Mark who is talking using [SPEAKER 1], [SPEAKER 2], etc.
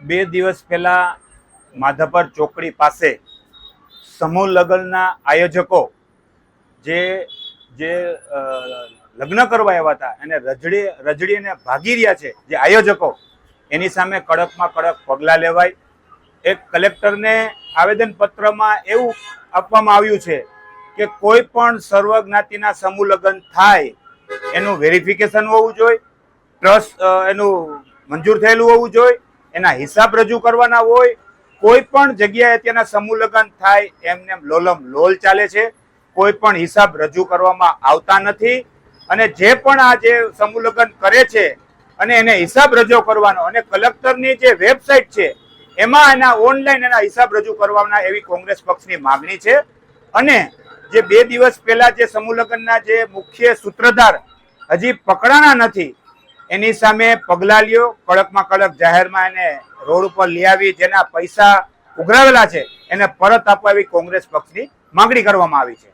[SPEAKER 1] બે દિવસ પહેલા માધાપર ચોકડી પાસે સમૂહ લગ્નના આયોજકો જે જે લગ્ન કરવા આવ્યા હતા અને રજડીને ભાગી રહ્યા છે જે આયોજકો, એની સામે કડકમાં કડક પગલાં લેવાય. એક કલેક્ટરને આવેદનપત્રમાં એવું આપવામાં આવ્યું છે કે કોઈ પણ સર્વજ્ઞાતિના સમૂહ લગ્ન થાય એનું વેરિફિકેશન હોવું જોઈએ, ટ્રસ્ટ એનું મંજૂર થયેલું હોવું જોઈએ, એના હિસાબ રજૂ કરવાના હોય. કોઈ પણ જગ્યાએ ત્યાંના સમૂહ લગ્ન થાય એમને લોલમ લોલ ચાલે છે, કોઈ પણ હિસાબ રજૂ કરવામાં આવતા નથી. અને જે પણ આ જે સમૂહ લગ્ન કરે છે અને એને હિસાબ રજૂ કરવાનો, અને કલેક્ટરની જે વેબસાઇટ છે એમાં એના ઓનલાઈન એના હિસાબ રજૂ કરવાના એવી કોંગ્રેસ પક્ષની માગણી છે. અને જે બે દિવસ પહેલા જે સમૂહ લગ્નના જે મુખ્ય સૂત્રધાર હજી પકડાના નથી, એની સામે પગલાં લ્યો, કડકમાં કડક જાહેરમાં એને રોડ ઉપર લઈ આવી જેના પૈસા ઉઘરાવેલા છે એને પરત આપવા એવી કોંગ્રેસ પક્ષની માંગણી કરવામાં આવી છે.